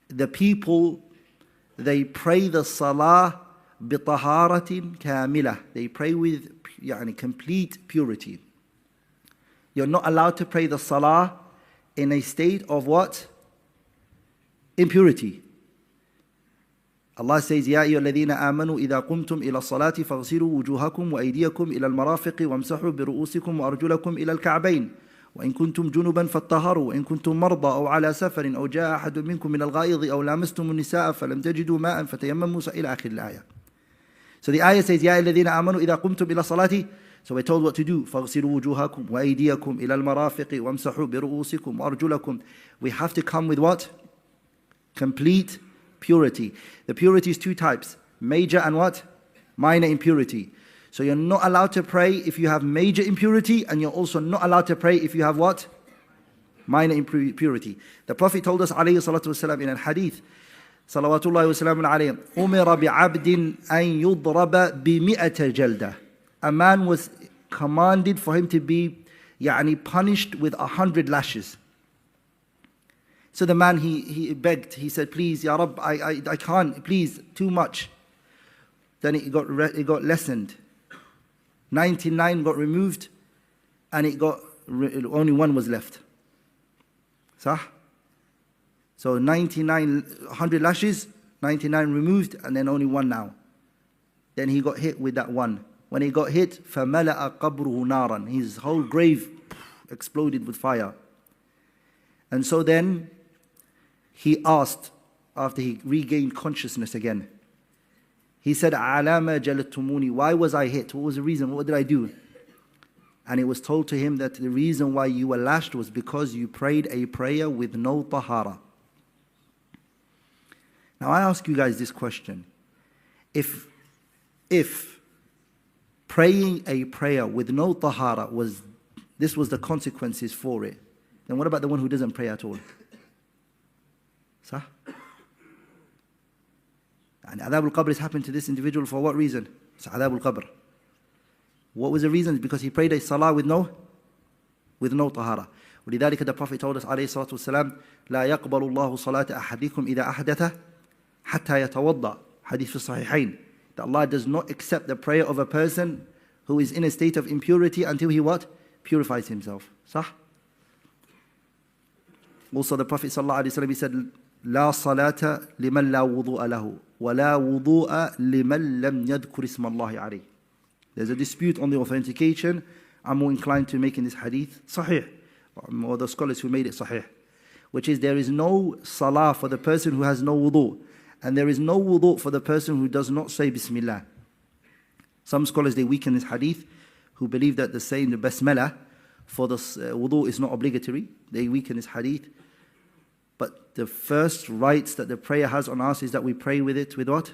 the people, they pray the Salah بِطَهَارَةٍ كَامِلَةٍ. They pray with complete purity. You're not allowed to pray the Salah in a state of what? Impurity. Allah says, يَا أَيُّهَا الَّذِينَ آمَنُوا إِذَا قُمْتُمْ إِلَى الصَّلَاةِ فَاغْسِلُوا وُجُوهَكُمْ وَأَيْدِيَكُمْ إِلَى الْمَرَافِقِ وَامْسَحُوا بِرُؤُوسِكُمْ وَأَرْجُلَكُمْ إِلَى الْكَعْبَيْنِ وإن كنتم جنبا فاطهروا وإن كنتم مرضى أو على سفر أو جاء أحد منكم من الغائض أو لامستم النساء فلم تجدوا ماء فتيمموا إلى آخر الآية. So the ayah says, يا الذين آمنوا إذا قمتم إلى الصلاة. So we're told what to do. فاغسلوا وجوهكم وأيديكم إلى المرافق وامسحوا برؤوسكم وأرجلكم. We have to come with what? Complete purity. The purity is two types: major and what? Minor impurity. So you're not allowed to pray if you have major impurity, and you're also not allowed to pray if you have what? Minor impurity. The Prophet told us alayhi salatu wasalam in a hadith, salawatullahi wa salamun alayhi, أُمِرَ بِعَبْدٍ أَن يُضْرَبَ بِمِئَةَ جَلْدَةٍ. A man was commanded for him to be punished with 100 lashes. So the man, he begged, he said, please, Ya Rabb, I can't, please, too much. Then it got lessened. 99 got removed, and only one was left. Sah? So 99, 100 lashes, 99 removed, and then only one now. Then he got hit with that one. When he got hit, فَمَلَأَ قَبْرُهُ نَارًا. His whole grave exploded with fire. And so then he asked, after he regained consciousness again, he said, عَلَامَ جَلَتْتُمُونِي. Why was I hit? What was the reason? What did I do? And it was told to him that the reason why you were lashed was because you prayed a prayer with no tahara. Now I ask you guys this question. If praying a prayer with no tahara this was the consequences for it, then what about the one who doesn't pray at all? Sah? And Adab al-Qabr has happened to this individual for what reason? It's Adab al-Qabr. What was the reason? Because he prayed a salah with no tahara. ولذلك the Prophet told us عليه الصلاة والسلام لا يقبل الله صلاة أحدكم إذا أحدث حتى يتوضأ. Hadith في الصحيحين. That Allah does not accept the prayer of a person who is in a state of impurity until he what? Purifies himself. Sah? Also the Prophet ﷺ, he said, لا صلاة لمن لا وضوء له ولا وضوء لمن لم يذكر اسم الله عليه. There's a dispute on the authentication. I'm more inclined to making this hadith sahih, or the scholars who made it sahih, which is there is no salah for the person who has no wudu, and there is no wudu for the person who does not say Bismillah. Some scholars, they weaken this hadith, who believe that the saying the Basmala for the wudu is not obligatory. They weaken this hadith. But the first rights that the prayer has on us is that we pray with it with what?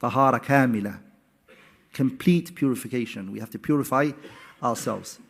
Tahara kamila. Complete purification. We have to purify ourselves.